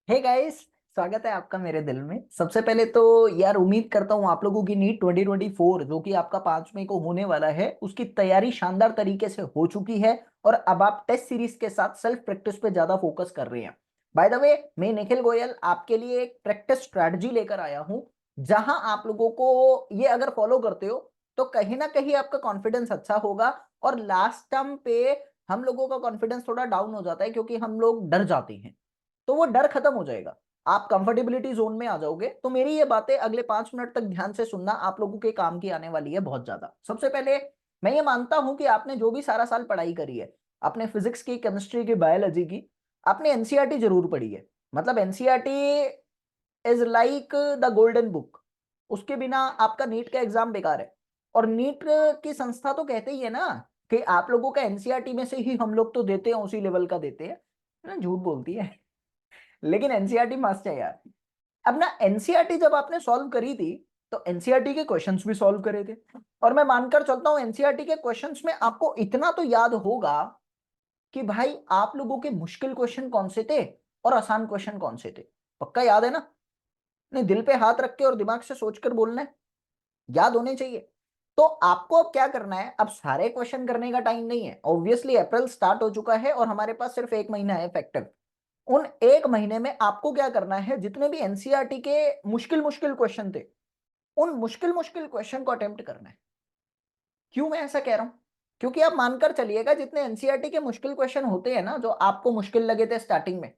Hey guys, स्वागत है आपका मेरे दिल में। सबसे पहले तो यार उम्मीद करता हूँ आप लोगों की नीट 2024 जो कि आपका 5 मई को होने वाला है उसकी तैयारी शानदार तरीके से हो चुकी है। और अब आप टेस्ट सीरीज के साथ सेल्फ प्रैक्टिस पे ज्यादा फोकस कर रहे हैं। बाय द वे, मैं निखिल गोयल आपके लिए एक प्रैक्टिस स्ट्रैटेजी लेकर आया हूँ, जहां आप लोगों को ये अगर फॉलो करते हो तो कहीं ना कहीं आपका कॉन्फिडेंस अच्छा होगा। और लास्ट टर्म पे हम लोगों का कॉन्फिडेंस थोड़ा डाउन हो जाता है क्योंकि हम लोग डर जाते हैं, तो वो डर खत्म हो जाएगा। आप कंफर्टेबिलिटी जोन में आ जाओगे। तो मेरी ये बातें अगले 5 मिनट तक ध्यान से सुनना, आप लोगों के काम की आने वाली है बहुत ज्यादा। सबसे पहले मैं ये मानता हूं कि आपने जो भी सारा साल पढ़ाई करी है, आपने फिजिक्स की, केमिस्ट्री की, बायोलॉजी की, आपने एनसीईआरटी जरूर पढ़ी है। मतलब NCERT is like the golden book. उसके बिना आपका नीट का एग्जाम बेकार है। और नीट की संस्था तो कहते ही है ना कि आप लोगों का एनसीईआरटी में से ही हम लोग तो देते हैं, उसी लेवल का देते हैं ना। झूठ बोलती है लेकिन एनसीईआरटी मस्त है यार। अब ना एनसीईआरटी जब आपने सॉल्व करी थी तो एनसीईआरटी के क्वेश्चंस भी सॉल्व करे थे। और मैं मानकर चलता हूं एनसीईआरटी के क्वेश्चंस में आपको इतना तो याद होगा कि भाई आप लोगों के मुश्किल क्वेश्चन कौन से थे और आसान क्वेश्चन कौन से थे। पक्का याद है ना? नहीं, दिल पे हाथ रख के और दिमाग से सोचकर बोलना है, याद होने चाहिए। तो आपको अब क्या करना है, अब सारे क्वेश्चन करने का टाइम नहीं है। ऑब्वियसली अप्रैल स्टार्ट हो चुका है और हमारे पास सिर्फ 1 महीना है इफेक्टिव। उन 1 महीने में आपको क्या करना है, जितने भी एनसीईआरटी के मुश्किल मुश्किल क्वेश्चन थे उन मुश्किल मुश्किल क्वेश्चन को अटेम्प्ट करना है। क्यों मैं ऐसा कह रहा हूं? क्योंकि आप मानकर चलिएगा जितने एनसीईआरटी के मुश्किल क्वेश्चन होते हैं ना, जो आपको मुश्किल लगे थे स्टार्टिंग में।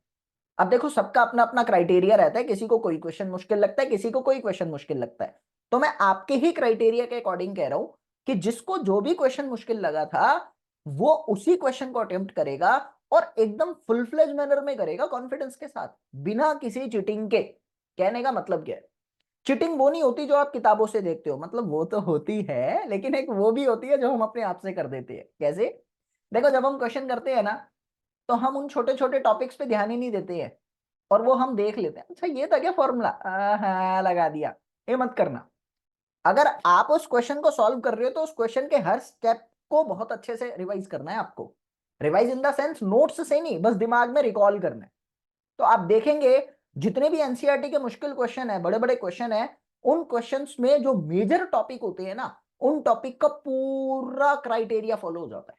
अब देखो, सबका अपना अपना क्राइटेरिया रहता है, किसी को कोई क्वेश्चन मुश्किल लगता है, किसी को कोई क्वेश्चन मुश्किल लगता है। तो मैं आपके ही क्राइटेरिया के अकॉर्डिंग कह रहा हूं कि जिसको जो भी क्वेश्चन मुश्किल लगा था वो उसी क्वेश्चन को अटेम्प्ट करेगा और एकदम फुल फ्लेज मैनर में करेगा, कॉन्फिडेंस के साथ, बिना किसी चीटिंग के। कहने का मतलब क्या है? चीटिंग वो नहीं होती जो आप किताबों से देखते हो, मतलब वो तो होती है, लेकिन एक वो भी होती है जो हम अपने आप से कर देते हैं। कैसे? देखो, जब हम क्वेश्चन करते हैं ना तो हम उन छोटे छोटे टॉपिक्स पे ध्यान ही नहीं देते हैं। और वो हम देख लेते हैं, अच्छा ये था क्या फॉर्मूला, हाँ लगा दिया। ये मत करना। अगर आप उस क्वेश्चन को सॉल्व कर रहे हो तो उस क्वेश्चन के हर स्टेप को बहुत अच्छे से रिवाइज करना है आपको। Revise in the sense notes से नहीं, बस दिमाग में रिकॉल करना है। तो आप देखेंगे जितने भी एनसीईआरटी के मुश्किल क्वेश्चन है, बड़े बड़े क्वेश्चन है, उन क्वेश्चंस में जो मेजर टॉपिक होते हैं ना, उन टॉपिक का पूरा क्राइटेरिया फॉलो हो जाता है।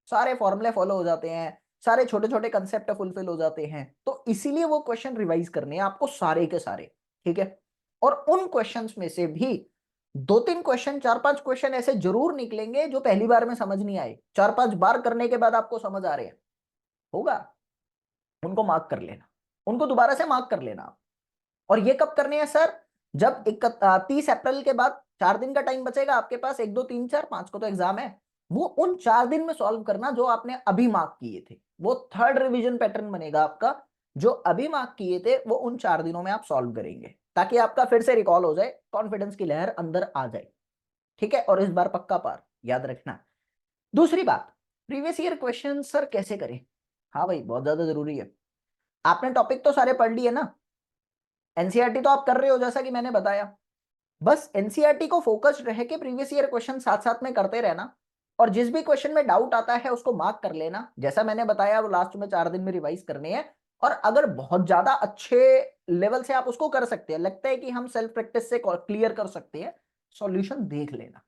सारे फॉर्मूले फॉलो हो जाते हैं, सारे छोटे छोटे कंसेप्ट फुलफिल हो जाते हैं। तो इसीलिए वो क्वेश्चन रिवाइज करने हैं आपको सारे के सारे। ठीक है? और उन क्वेश्चंस में से भी 2-3 क्वेश्चन, 4-5 क्वेश्चन ऐसे जरूर निकलेंगे जो पहली बार में समझ नहीं आए, 4-5 बार करने के बाद आपको समझ आ रहे हैं। होगा? उनको मार्क कर लेना, उनको दोबारा से मार्क कर लेना आप। और ये कब करने हैं सर? जब 30 अप्रैल के बाद 4 दिन का टाइम बचेगा आपके पास, 1, 2, 3, 4, 5 को तो एग्जाम है। वो उन 4 दिन में सॉल्व करना जो आपने अभी मार्क किए थे। वो थर्ड रिवीजन पैटर्न बनेगा आपका। जो अभी मार्क किए थे वो उन 4 दिनों में आप सॉल्व करेंगे, ताकि आपका फिर से रिकॉल हो जाए, कॉन्फिडेंस की लहर अंदर आ जाए। ठीक है? और इस बार पक्का पार, याद रखना। दूसरी बात, प्रीवियस ईयर क्वेश्चन सर कैसे करें? हाँ भाई, बहुत ज्यादा जरूरी है। आपने टॉपिक तो सारे पढ़ लिए ना, एनसीईआरटी तो आप कर रहे हो जैसा कि मैंने बताया। बस एनसीईआरटी को फोकस रह के प्रीवियस ईयर क्वेश्चन साथ साथ में करते रहना। और जिस भी क्वेश्चन में डाउट आता है उसको मार्क कर लेना, जैसा मैंने बताया वो लास्ट में 4 दिन में रिवाइज करने हैं। और अगर बहुत ज्यादा अच्छे लेवल से आप उसको कर सकते हैं, लगता है कि हम सेल्फ प्रैक्टिस से क्लियर कर सकते हैं, सॉल्यूशन देख लेना।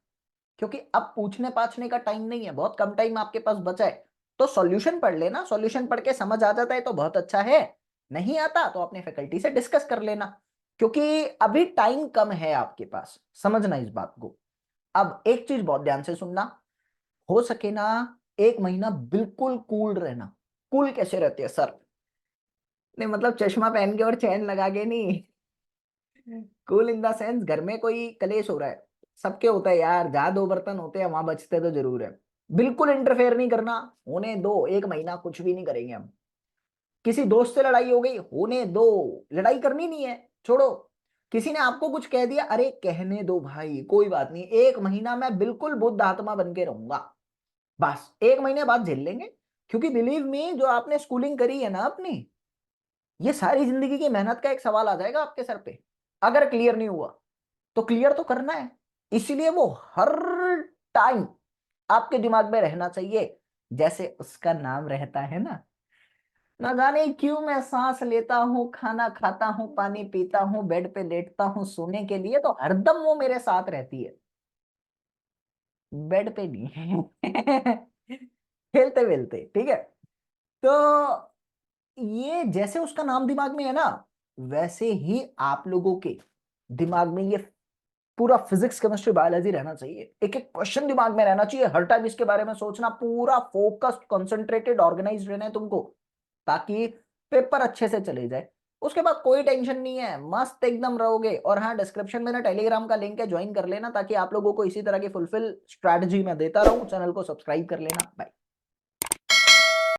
क्योंकि अब पूछने पाछने का टाइम नहीं है, बहुत कम टाइम आपके पास बचा है। तो सॉल्यूशन पढ़ लेना, सॉल्यूशन पढ़ के समझ आ जाता है तो बहुत अच्छा है, नहीं आता तो अपने फैकल्टी से डिस्कस कर लेना। क्योंकि अभी टाइम कम है आपके पास, समझना इस बात को। अब एक चीज बहुत ध्यान से सुनना, हो सके ना 1 महीना बिल्कुल कूल रहना। कूल कैसे रहते हैं सर? नहीं मतलब चश्मा पहन के और चैन लगा के नहीं। कूल इन द सेंस, घर में कोई कलेश हो रहा है, सबके होता है यार, जहां 2 बर्तन होते हैं वहां बचते तो जरूर है। बिल्कुल इंटरफेयर नहीं करना, होने दो। 1 महीना कुछ भी नहीं करेंगे हम। किसी दोस्त से लड़ाई हो गई, होने दो, लड़ाई करनी नहीं है, छोड़ो। किसी ने आपको कुछ कह दिया, अरे कहने दो भाई, कोई बात नहीं, 1 महीना मैं बिल्कुल बुद्ध आत्मा बन के रहूंगा। बस 1 महीने बाद झेल लेंगे। क्योंकि बिलीव मी, जो आपने स्कूलिंग करी है ना अपनी, ये सारी जिंदगी की मेहनत का एक सवाल आ जाएगा आपके सर पे। अगर क्लियर नहीं हुआ तो क्लियर तो करना है। इसलिए वो हर टाइम आपके दिमाग में रहना चाहिए, जैसे उसका नाम रहता है ना, ना जाने क्यों मैं सांस लेता हूँ, खाना खाता हूँ, पानी पीता हूँ, बेड पे लेटता हूँ सोने के लिए, तो हरदम वो मेरे साथ रहती है। बेड पे नहीं। खेलते वेलते, ठीक है। तो ये जैसे उसका नाम दिमाग में है ना, वैसे ही आप लोगों के दिमाग में ये पूरा फिजिक्स केमिस्ट्री बायोलॉजी रहना चाहिए। एक एक क्वेश्चन दिमाग में रहना चाहिए, हर टाइम इसके बारे में सोचना, पूरा फोकस्ड, कंसंट्रेटेड, ऑर्गेनाइज्ड रहना है तुमको, ताकि पेपर अच्छे से चले जाए। उसके बाद कोई टेंशन नहीं है, मस्त एकदम रहोगे। और हाँ, डिस्क्रिप्शन में ना टेलीग्राम का लिंक है, ज्वाइन कर लेना, ताकि आप लोगों को इसी तरह की फुलफिल स्ट्रैटेजी मैं देता रहूं। चैनल को सब्सक्राइब कर लेना। बाय।